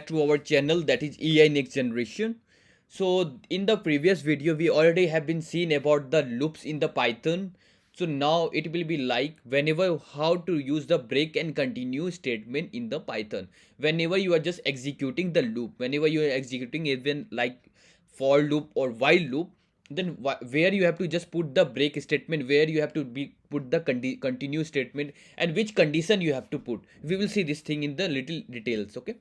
To our channel, that is AI Next Generation. So in the previous video we already have been seen about the loops in the Python. So now it will be like whenever how to use the break and continue statement in the Python. Whenever you are just executing the loop, whenever you are executing even like for loop or while loop, then where you have to just put the break statement, where you have to be put the continue statement, and which condition you have to put. We will see this thing in the little details. Okay,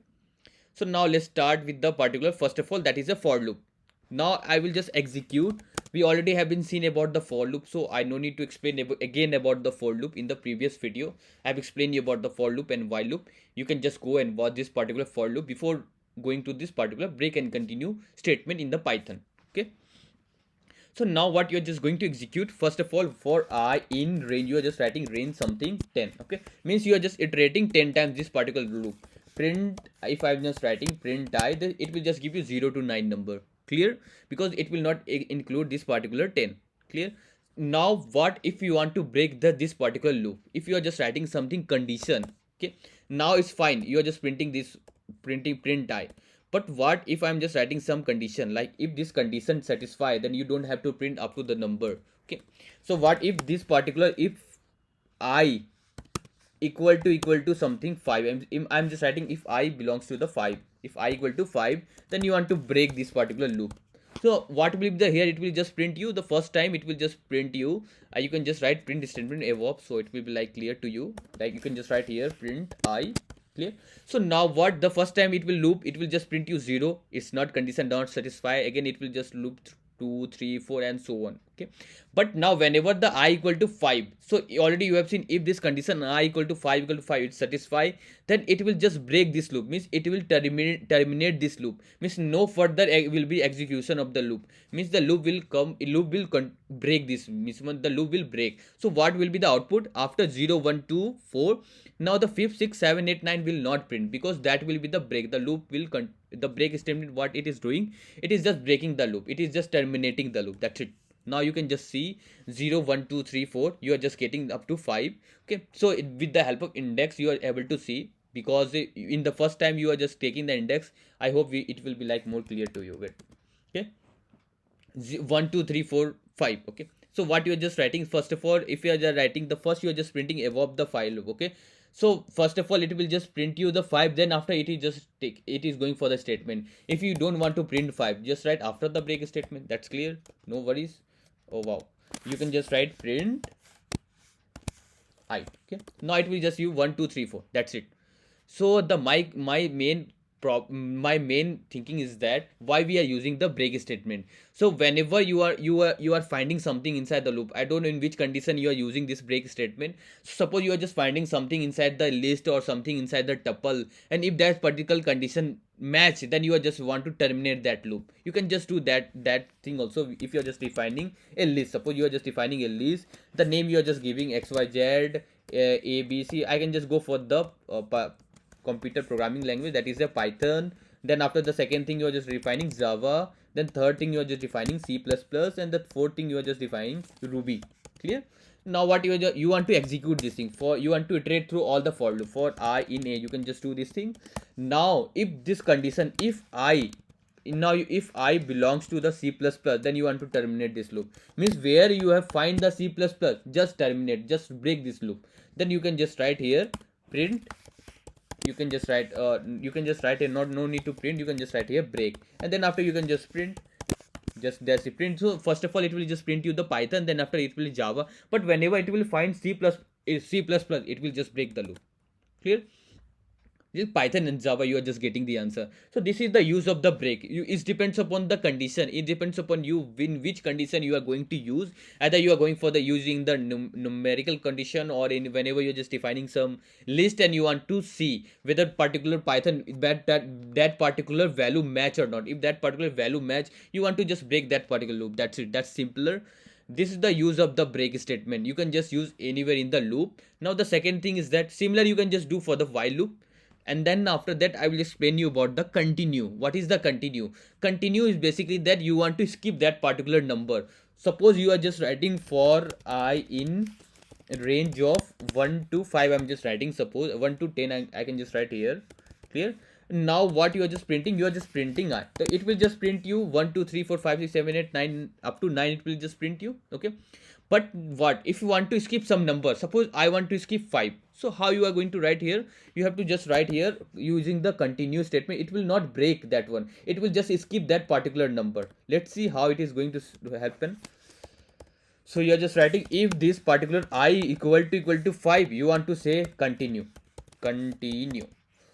so now let's start with the particular. First of all, that is a for loop. Now I will just execute. We already have been seen about the for loop, so I no need to explain again about the for loop. In the previous video I have explained you about the for loop and while loop. You can just go and watch this particular for loop before going to this particular break and continue statement in the Python. Okay, so now what you're just going to execute, first of all, for I in range, you are just writing range something 10. Okay, means you are just iterating 10 times this particular loop. Print, if I'm just writing print I, then it will just give you 0 to 9 number. Clear? Because it will not include this particular 10. Clear? Now what if you want to break this particular loop? If you are just writing something condition, okay, now it's fine, you are just printing this, printing print I. But what if I'm just writing some condition, like if this condition satisfy, then you don't have to print up to the number. Okay, so what if this particular, if I equal to something 5, I'm just writing if I belongs to the 5, if I equal to 5, then you want to break this particular loop. So what will be the here, it will just print you the first time, it will just print you, you can just write print statement evop, so it will be like clear to you, like you can just write here print I. Clear? So now what, the first time it will loop, it will just print you 0, it's not condition not satisfy, again it will just loop 2 3 4 and so on. Okay, but now whenever the I equal to 5, so already you have seen, if this condition I equal to 5 it satisfy, then it will just break this loop, means it will terminate this loop, means no further will be execution of the loop, means the loop will come, break this, means the loop will break. So what will be the output after 0 1 2 4? Now the 5th 6 7 8 9 will not print, because that will be the break, the loop will the break statement, what it is doing, it is just breaking the loop, it is just terminating the loop, that's it. Now you can just see 0 1 2 3 4, you are just getting up to 5. Okay, so with the help of index you are able to see, because in the first time you are just taking the index. I hope it will be like more clear to you. Wait, okay, 1 2 3 4 5. Okay, so what you are just writing, first of all, if you are just writing the first, you are just printing above the file. Okay, so first of all it will just print you the 5, then after it is just take, it is going for the statement. If you don't want to print 5, just write after the break statement, that's clear, no worries. Oh wow, you can just write print I. Okay, now it will just you 1 2 3 4, that's it. So the my main my main thinking is that why we are using the break statement. So whenever you are finding something inside the loop, I don't know in which condition you are using this break statement. So suppose you are just finding something inside the list or something inside the tuple, and if that particular condition match, then you are just want to terminate that loop. You can just do that thing also. If you are just defining a list, suppose you are just defining a list, the name you are just giving xyz ABC, I can just go for the computer programming language, that is a Python. Then after the second thing you are just defining Java, then third thing you are just defining C++, and the fourth thing you are just defining Ruby. Clear? Now what you want to execute this thing, for you want to iterate through all the for loop. For I in A, you can just do this thing. Now if this condition, if I, now if I belongs to the C++, then you want to terminate this loop, means where you have find the C++, just terminate, just break this loop. Then you can just write here print, you can just write a, not no need to print, you can just write here break, and then after you can just print, just that's the print. So first of all it will just print you the Python, then after it will Java, but whenever it will find C++, it will just break the loop. Clear? This Python and Java, you are just getting the answer. So this is the use of the break. It depends upon the condition, it depends upon you in which condition you are going to use. Either you are going for the using the numerical condition, or in whenever you're just defining some list and you want to see whether particular Python that particular value match or not. If that particular value match, you want to just break that particular loop, that's it, that's simpler. This is the use of the break statement, you can just use anywhere in the loop. Now the second thing is that similar you can just do for the while loop, and then after that I will explain you about the continue. What is the continue? Continue is basically that you want to skip that particular number. Suppose you are just writing for I in range of 1 to 5, I'm just writing, suppose 1 to 10, I can just write here. Clear? Now what you are just printing, you are just printing I. So it will just print you 1 2 3 4 5 6 7 8 9 up to 9, it will just print you. Okay, but what if you want to skip some number? Suppose I want to skip 5. So how you are going to write here? You have to just write here using the continue statement. It will not break that one, it will just skip that particular number. Let's see how it is going to happen. So you are just writing, if this particular I equal to 5, you want to say continue, continue.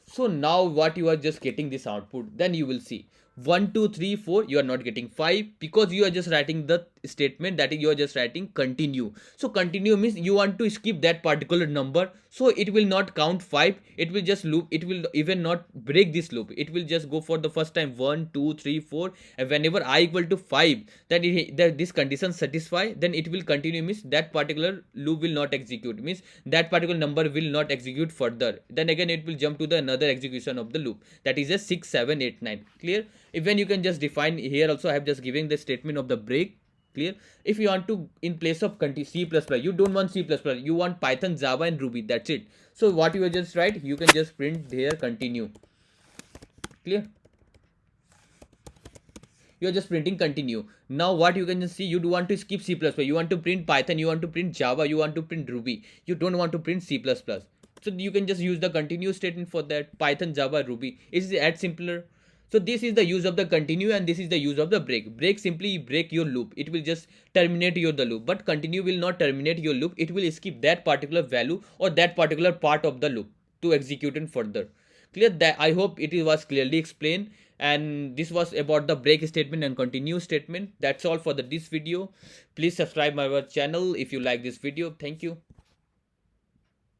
So now what you are just getting this output, then you will see 1 2 3 4, you are not getting 5 because you are just writing the statement, that is you are just writing continue. So continue means you want to skip that particular number, so it will not count 5, it will just loop, it will even not break this loop, it will just go for the first time 1 2 3 4, and whenever I equal to 5, then that this condition satisfy, then it will continue, means that particular loop will not execute, means that particular number will not execute further. Then again it will jump to the another execution of the loop, that is a 6 7 8 9. Clear? Even you can just define here also, I have just given the statement of the break. Clear? If you want to, in place of C++, you don't want C++, you want Python, Java and Ruby, that's it. So what you just write, you can just print here continue. Clear? You're just printing continue. Now what you can just see, you do want to skip C++, you want to print Python, you want to print Java, you want to print Ruby, you don't want to print C++. So you can just use the continue statement for that. Python, Java, Ruby, it's as simpler. So this is the use of the continue, and this is the use of the break. Break simply break your loop, it will just terminate your the loop, but continue will not terminate your loop, it will skip that particular value or that particular part of the loop to execute it further. Clear? That I hope it was clearly explained, and this was about the break statement and continue statement. That's all for this video. Please subscribe my channel if you like this video. Thank you.